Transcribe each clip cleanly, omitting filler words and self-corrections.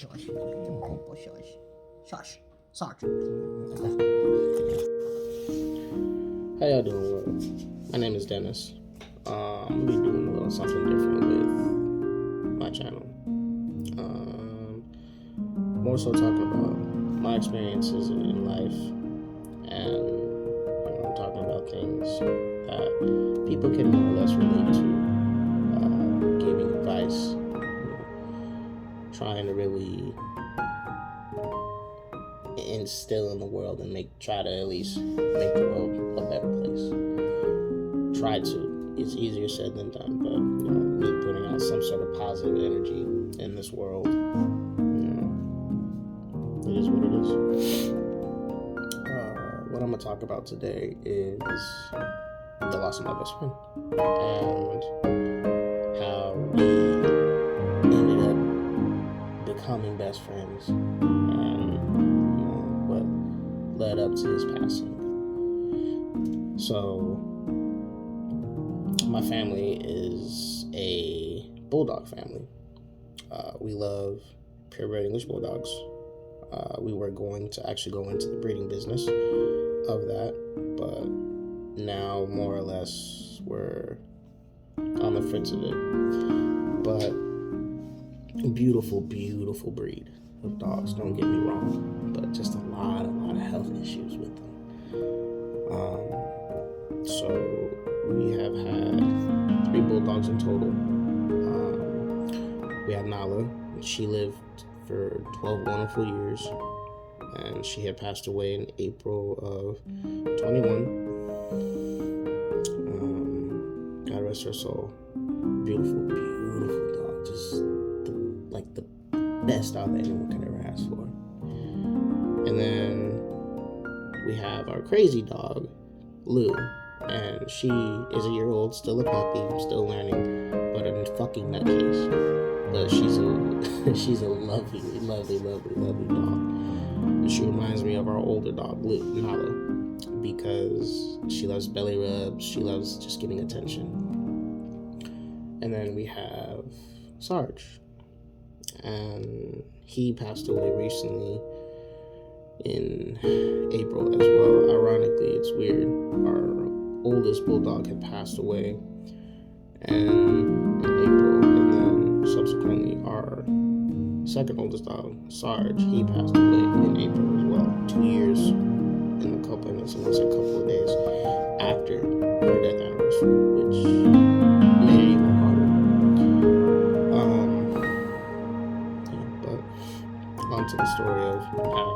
shush. Shush. Sarge. How y'all doing, world? My name is Dennis. I'm gonna be doing a little something different with my channel. More so talking about my experiences in life and talking about things that people can more or less relate to. Giving advice, trying to really instill in the world and try to at least make the world a better place. Try to. It's easier said than done, but me putting out some sort of positive energy in this world, it is what it is. What I'm gonna talk about today is the loss of my best friend and how we ended up becoming best friends and what led up to his passing. So my family is a bulldog family. We love purebred English bulldogs. We were going to actually go into the breeding business of that, but now more or less we're on the fritz of it. But beautiful breed of dogs, don't get me wrong, but just a lot of health issues with them. So we have had 3 bulldogs in total. We had Nala. She lived for 12 wonderful years, and she had passed away in April of 21. God rest her soul. Beautiful dog. Just the best dog that anyone could ever ask for. And then we have our crazy dog, Lou. And she is a year old, still a puppy, still learning, but a fucking nutcase. But she's a lovely dog. And she reminds me of our older dog, Nala, because she loves belly rubs, she loves just getting attention. And then we have Sarge, and he passed away recently in April as well. Ironically, it's weird. Our oldest bulldog had passed away in April, and then subsequently our second oldest dog, Sarge, he passed away in April as well. 2 years in a couple of days after her death anniversary, which made it even harder. But on to the story of how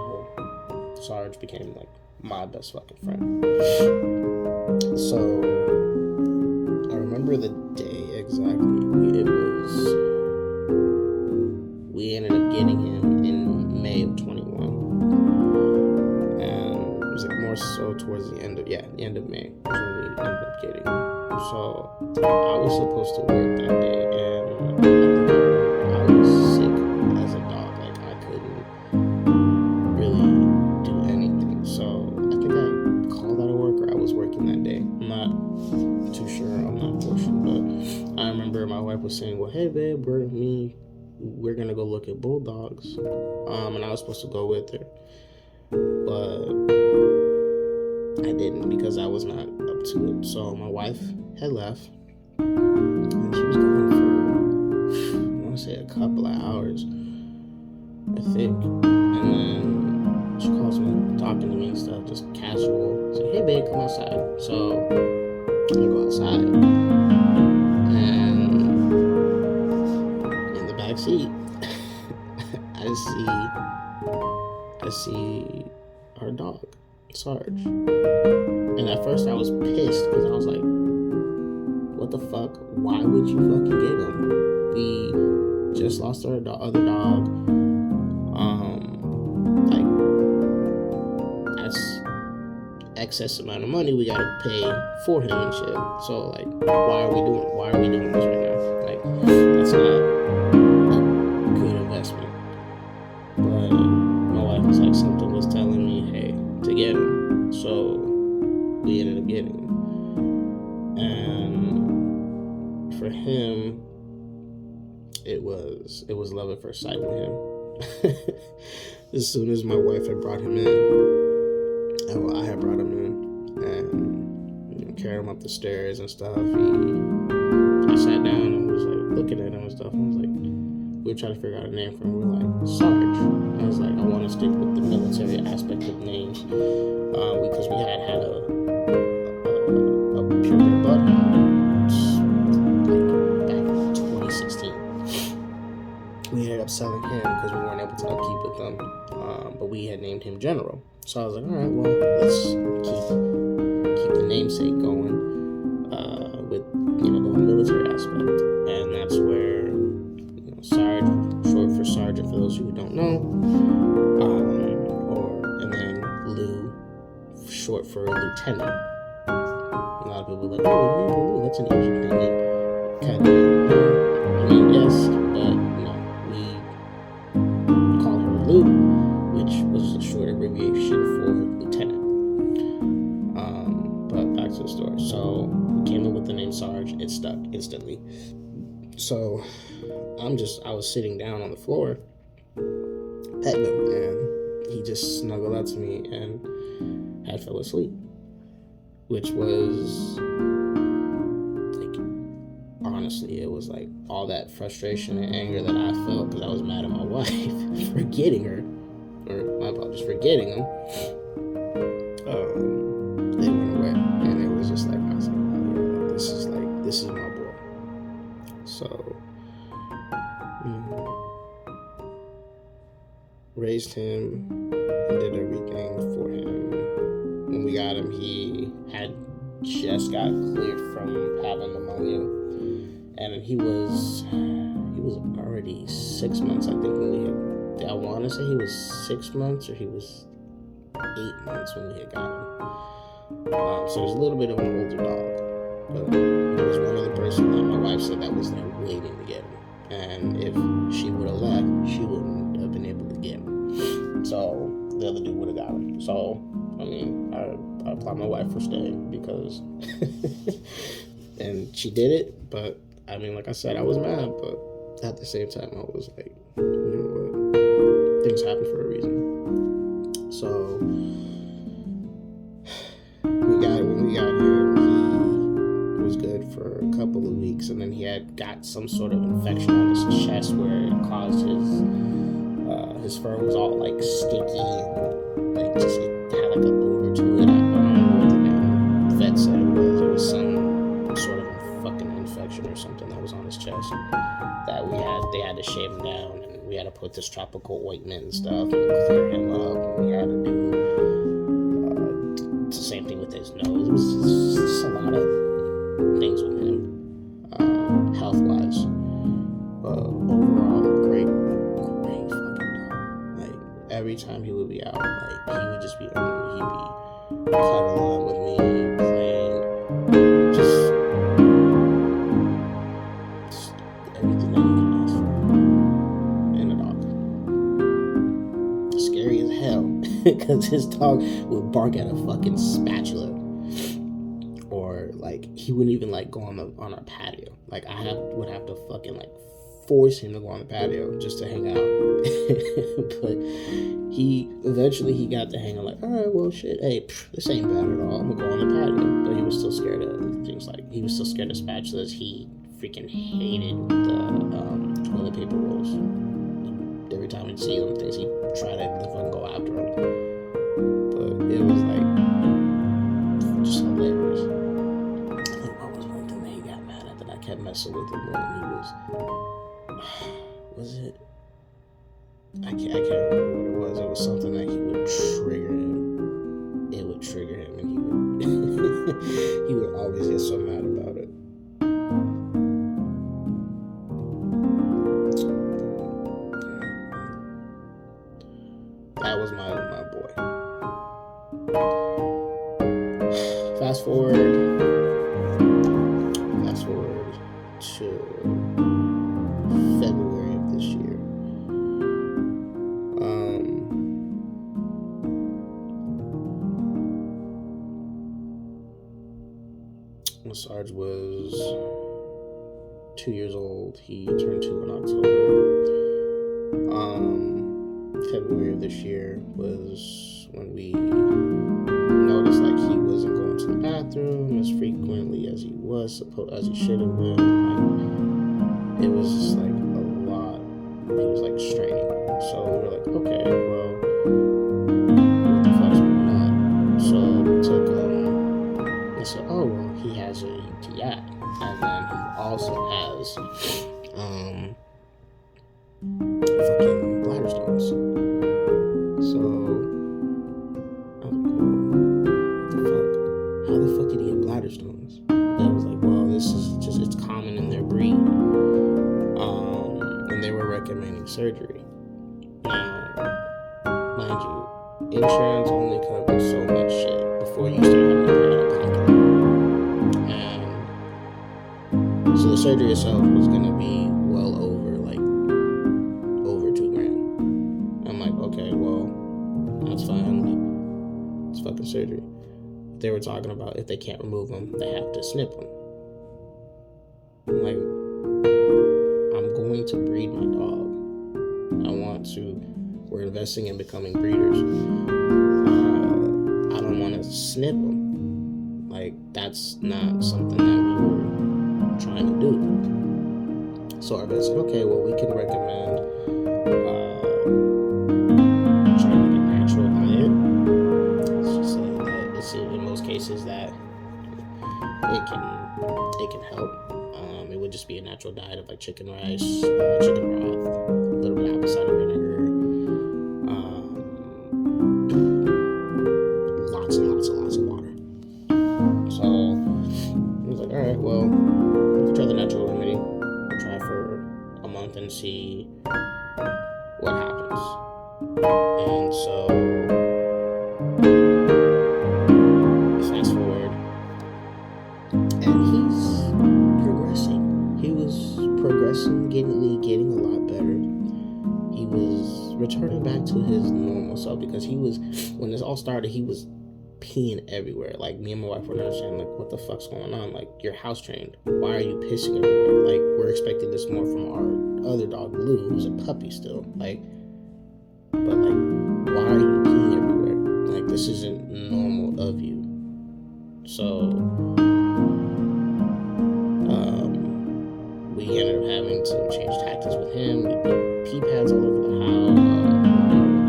Sarge became like my best fucking friend. So I remember the day exactly. We ended up getting him in May of 21, and it was like more so towards the end of May was when we ended up getting him. So I was supposed to work that day, and I was sick as a dog. Like I couldn't really do anything. So I think I called out of work, or I was working that day. I'm not too sure on that portion, but I remember my wife was saying, "Well, hey babe, we're gonna go look at bulldogs," and I was supposed to go with her, but I didn't because I was not up to it. So my wife had left, and she was gone for, I want to say, a couple of hours, I think. And then she calls me, talking to me and stuff, just casual, say, "Hey babe, come outside." So I go outside, and in the back seat, I see our dog, Sarge. And at first I was pissed because I was like, what the fuck? Why would you fucking get him? We just lost our other dog. Like, that's excess amount of money we gotta pay for him and shit. So like, why are we doing this right now? Like, that's not a good investment. But my wife was like, something was telling me, hey, to get him. So we ended up getting him. And for him, it was love at first sight with him. as soon as my wife had brought him in, well, I had brought him in and carried him up the stairs and stuff. I sat down and was like looking at him and stuff. And I was like, we were trying to figure out a name for him. We were like, Sarge. I was like, I want to stick with the military aspect of names because we had a purebred bloodhound like back in 2016. We ended up selling him because we weren't able to upkeep with them, but we had named him General. So I was like, all right, well, let's keep the namesake going with the whole military aspect, and that's where Sarge, short for Sergeant for those who don't know, and then Lou, short for Lieutenant. A lot of people are like, oh, Lou, that's an Asian thing. Kind of, I mean, yes, but we call her Lou, which was a short abbreviation for Lieutenant. But back to the story. So we came up with the name Sarge. It stuck instantly. So I was sitting down on the floor, petting him, and he just snuggled out to me and had fell asleep, which was like, honestly, it was like all that frustration and anger that I felt because I was mad at my wife for getting her, or my apologies, for getting him. They went away, and it was just like, I was like, oh, yeah, this is my boy. So raised him and did everything for him. When we got him, he had just got cleared from having pneumonia, and he was already 6 months, I think, when we had, I want to say he was 6 months or he was 8 months when we had got him. So he's a little bit of an older dog, but he was one of the person that my wife said that was there waiting to get him. And if she would have left, she wouldn't have been able to get him. So the other dude would have got him. So, I mean, I applaud my wife for staying because, and she did it. But, I mean, like I said, I was mad. But at the same time, I was like, you know what? Things happen for a reason. So, when we got him, he was good for a couple of weeks, and then he had got some sort of infection on his chest where it caused his fur was all like sticky and like just it had like an odor to it. I don't know what the vet said it was. It was some sort of fucking infection or something that was on his chest that they had to shave him down, and we had to put this tropical ointment and stuff and clear him up, and we had to do the same thing with his nose. It was just a lot of things with him, health-wise. Overall, great fucking dog. Like, every time he would be out, like, he would just be on me. He'd be cuddling with me, playing, just everything that you can ask for in a dog. Scary as hell, because his dog would bark at a fucking spatula. Or, like, he wouldn't even, like, go on our patio. Like, would have to fucking, like, force him to go on the patio just to hang out. But he eventually got to hang out, like, all right, well, shit, hey, this ain't bad at all. I'm gonna go on the patio. But he was still scared of things like, he was still scared of spatulas. He freaking hated the toilet paper rolls. Every time he'd see them, things, he'd try to fucking go after them. But it was like just hilarious. I think what was one thing that he got mad at that I kept messing with him when he was it? I can't remember what it was. It was something that he would trigger him. It would trigger him, and he would he would always get so mad about it. That was my boy. Fast forward to February of this year. When Sarge was 2 years old, he turned 2 in October. February of this year was when we noticed like he wasn't going to the bathroom as frequently as he should have been. Like, it was just like a lot. He was like straining. So we were like, okay, well, what the fuck's going on? So we took I said, oh well, he has a UTI, and then he also has fucking bladder stones. So I was like, well, what the fuck? How the fuck did he get bladder stones? And I was like, well, this is just, it's common in their breed. And they were recommending surgery. Now, mind you, insurance only covers so much shit before you start having to pay out of pocket. And so the surgery itself was gonna be well over $2,000. I'm like, okay, well, that's fine. Like, it's fucking surgery. They were talking about if they can't remove them, they have to snip them. I'm like, I'm going to breed my dog. We're investing in becoming breeders. I don't want to snip them. Like, that's not something that we were trying to do. So our vet said, okay, well, we can recommend trying to get natural diet. Let's just say that it's in most cases that it can help. It would just be a natural diet of like chicken rice, chicken broth, a little bit of apple cider vinegar, lots and lots of water. So I was like, all right, well, we can try the natural remedy. We'll try for a month and see what happens. And so fast forward, and he's progressing. He was progressing, getting a lot better. He was returning back to his normal self, because when this all started, he was peeing everywhere. Like, me and my wife were understanding, like, what the fuck's going on? Like, you're house trained. Why are you pissing everywhere? Like, we're expecting this more from our other dog, Blue, who's a puppy still. Like, but like, why are you peeing everywhere? Like, this isn't normal of you. So we ended up having to change tactics with him. We put pee pads all over the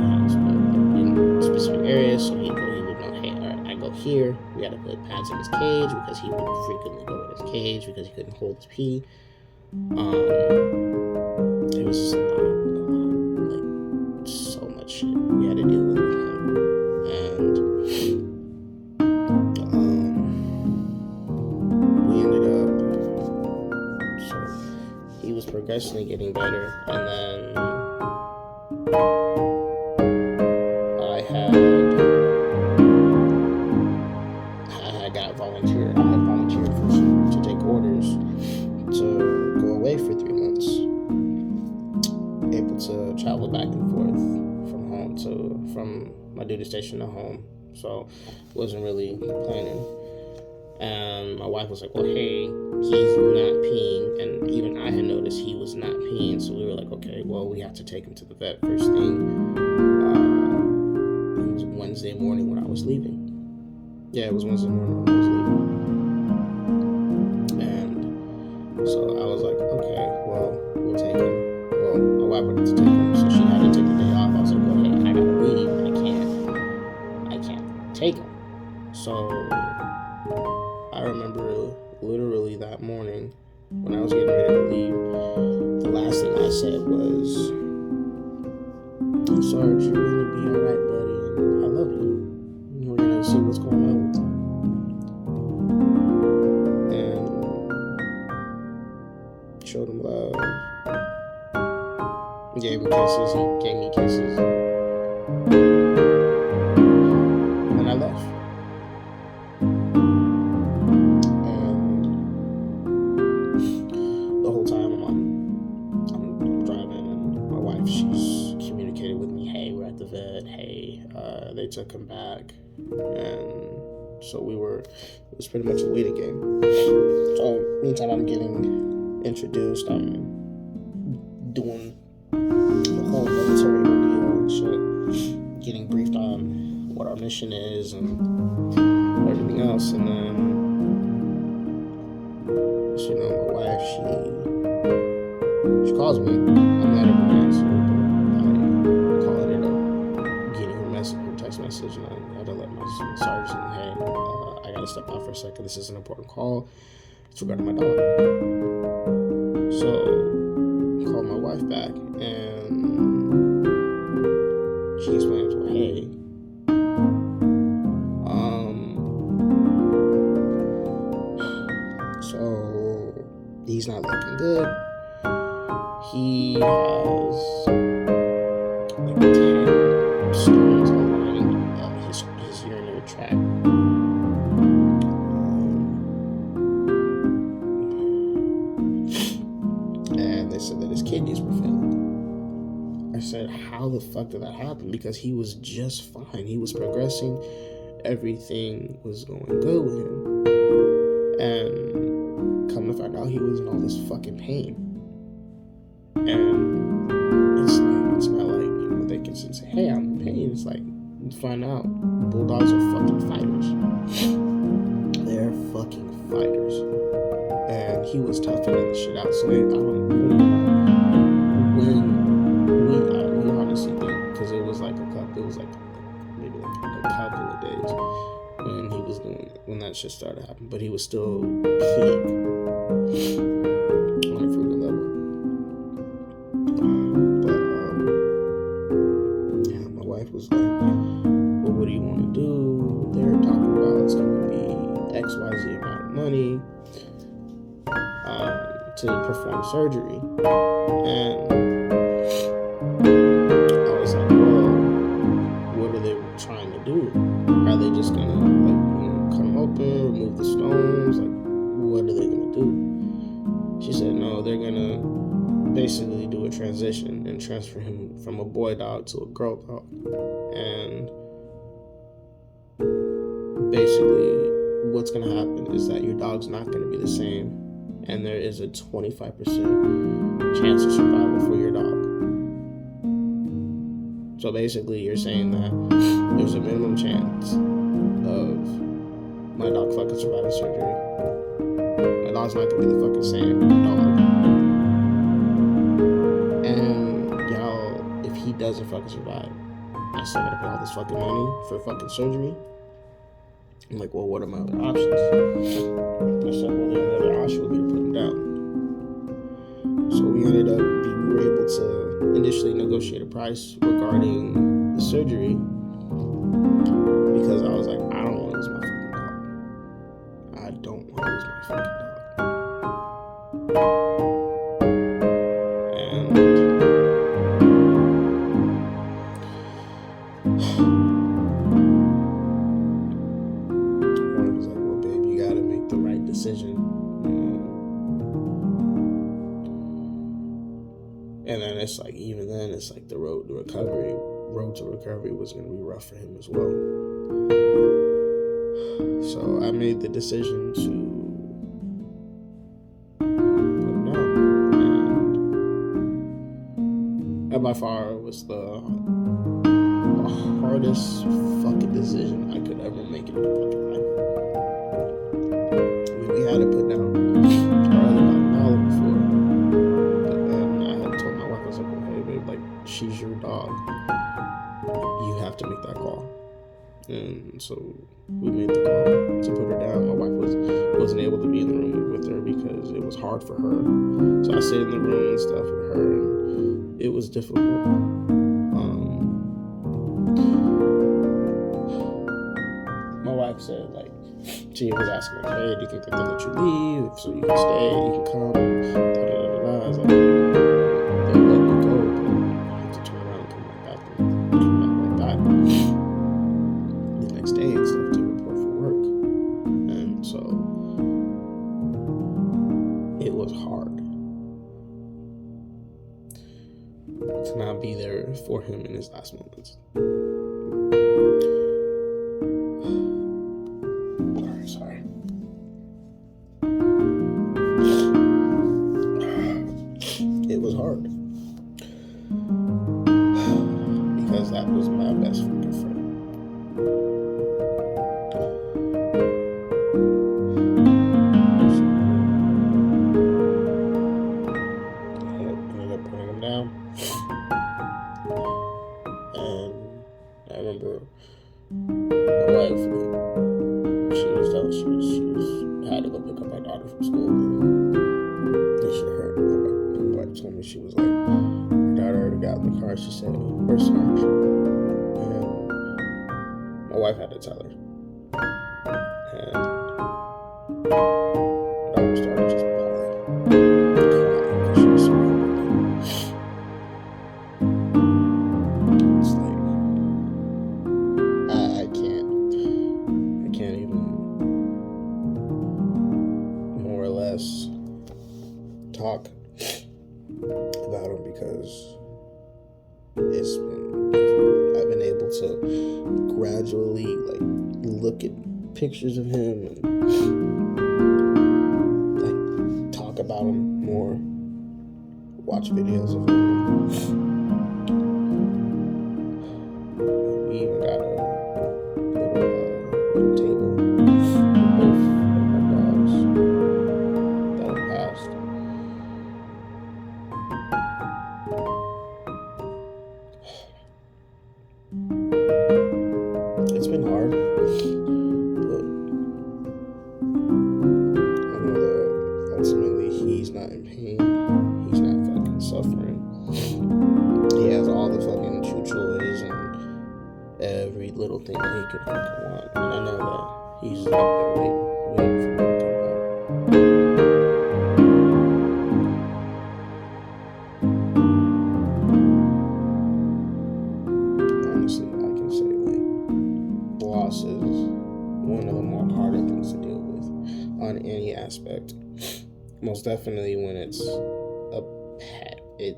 house, but in specific areas, so he would know, hey, all right, I go here. We had to put pads in his cage, because he would frequently go in his cage because he couldn't hold his pee. It was just a lot, like, so much shit we had to deal with him. And we ended up, so he was progressively getting better, and then I had volunteered to take orders to go away for 3 months, able to travel back and forth from my duty station to home. So wasn't really planning. And my wife was like, well, hey, he's not peeing. And even I had noticed he was not peeing. So we were like, okay, well, we have to take him to the vet first thing. It was Wednesday morning when I was leaving. Yeah, it was Wednesday morning when I was leaving. And so I was like, okay, well, we'll take him. Well, my wife wanted to take him, so she had to take the day off. I was like, well, hey, I gotta leave. I can't take him. So I remember literally that morning when I was getting ready to leave, the last thing I said was, Sarge, you're gonna be alright, buddy, and I love you. And we're gonna see what's going on with you. And showed him love. Gave him kisses, he gave me kisses. And I left. They took him back, and so it was pretty much a waiting game. So meantime I'm getting introduced, I'm doing the whole military ordeal and shit, condition is and everything else. And then, you know, my wife, she calls me. I'm not able to answer, but I call it getting her text message, and I had to let my Sarge know, hey, I gotta step out for a second. This is an important call. It's regarding my dog. So I called my wife back, and she explains, well, hey, so he's not looking good. He has like 10 stones on his urinary tract. And they said that his kidneys were failing. I said, how the fuck did that happen? Because he was just fine. He was progressing. Everything was going good with him. And come to find out, he was in all this fucking pain. And it's not like, you know, they can say, hey, I'm in pain. It's like, you find out bulldogs are fucking fighters. They're fucking fighters. And he was toughing that shit out. So we honestly think, because it was like maybe like a couple of days when he was doing it, when that shit started happening. But he was still peak on a frugal level. My wife was like, well, what do you want to do? They're talking about it's going to be XYZ amount of money to perform surgery. And I was like, well, what are they trying to do? Are they just going to, like, you know, cut him open, remove the stones? Like, what are they going to do? She said, no, they're going to basically do a transition and transfer him from a boy dog to a girl dog. And basically what's going to happen is that your dog's not going to be the same, and there is a 25% chance of survival for your dog. So basically you're saying that there's a minimum chance of my dog fucking surviving surgery. My dog's not going to be the fucking same dog. If he doesn't fucking survive, I still gotta pay all this fucking money for fucking surgery. I'm like, well, what are my other options? I said, well, the other option would be to put him down. So we ended up, we were able to initially negotiate a price regarding the surgery, because I was like, I don't want to lose my fucking dog. I don't want to lose my fucking dog. And then it's like, even then, it's like the road to recovery was going to be rough for him as well. So I made the decision to put him down. And by far, it was the hardest fucking decision I could ever make in my fucking life. I mean, we had to put down our other dog before. She's your dog. You have to make that call. And so we made the call to put her down. My wife wasn't able to be in the room with her because it was hard for her. So I stayed in the room and stuff with her, and it was difficult. My wife said, like, she was asking, like, hey, do you think that they'll let you leave so you can stay, you can come? I was like, they'll let me go, but I have to turn around and come back the next day and stuff to report for work. And so it was hard to not be there for him in his last moments. Sorry. It was hard because that was my best fucking friend. And I remember my wife, she had to go pick up my daughter from school. And this shit hurt. My wife told me, she was like, her daughter already got in the car. She said, "Where's Sarge?" And my wife had to tell her. And my daughter started just bawling. Crying. She was so heartbroken. It's like, I can't even more or less talk about him, because I've been able to gradually like look at pictures of him and like talk about him more, watch videos of him. We even got a little table with both of our dogs that have passed. It's been hard, but I know that ultimately he's not in pain. He's not fucking suffering. He has all the fucking toys and every little thing that he could fucking want. And I know that he's up there waiting for me to come back. Honestly, I can say like loss is one of the more harder things to deal with on any aspect. Most definitely when it's a pet, it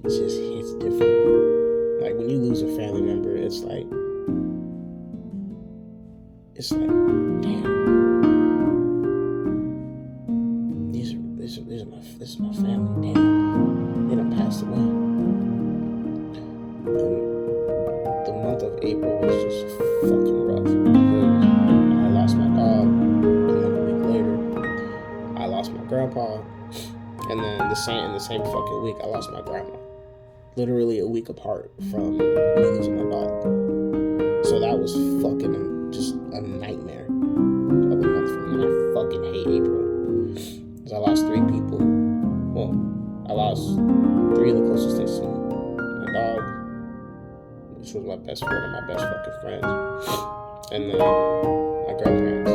just hits different. Like when you lose a family member, it's like damn, this is my family. Damn, they done passed away. And the month of April was just fucking rough, because I lost my dog, and then a week later I lost my grandpa, and then in the same fucking week I lost my grandma. Literally a week apart from me losing my dog. So that was fucking just a nightmare of a month for me, and I fucking hate April, because I lost 3 people. Well, I lost 3 of the closest things to me. My dog, which was one of my best fucking friends, and then my grandparents.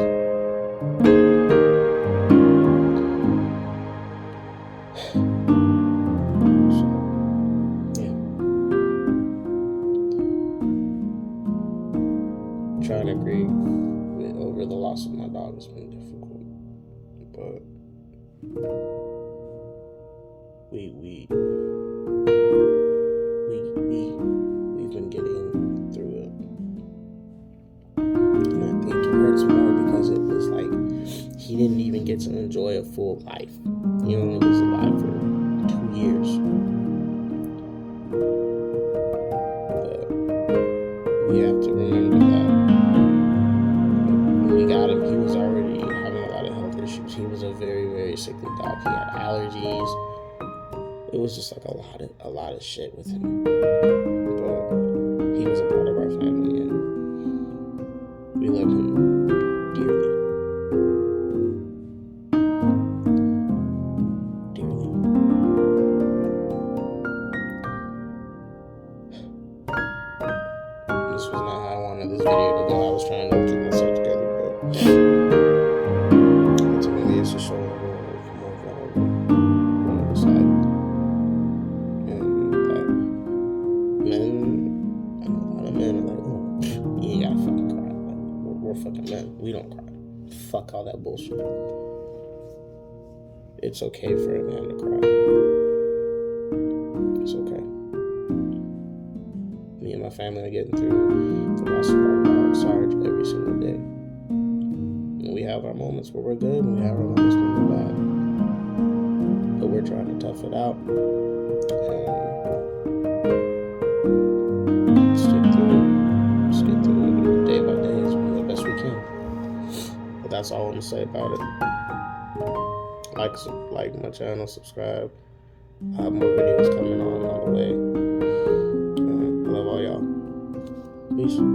So, yeah. Trying to grieve over the loss of my dog has been difficult, but we've been getting through it, and I think it hurts more because it was like he didn't even get to enjoy a full life. He only was alive for 2 years, but we have to remember that when we got him, he was already having a lot of health issues. He was a very, very sickly dog. He had allergies. It was just like a lot of shit with him. But he was a part of our family, and we love him dearly. Dearly. This was not how I wanted this video to go. I was trying to keep myself together, but ultimately it's just showing everyone more vulnerable on the side. Men are like, oh, you ain't gotta fucking cry. Like, we're fucking men. We don't cry. Fuck all that bullshit. It's okay for a man to cry. It's okay. Me and my family are getting through the loss of our dog, Sarge, every single day. And we have our moments where we're good, and we have our moments when we're bad. But we're trying to tough it out. That's all I'm gonna say about it. Like my channel, subscribe. I have more videos coming on the way. I love all y'all. Peace.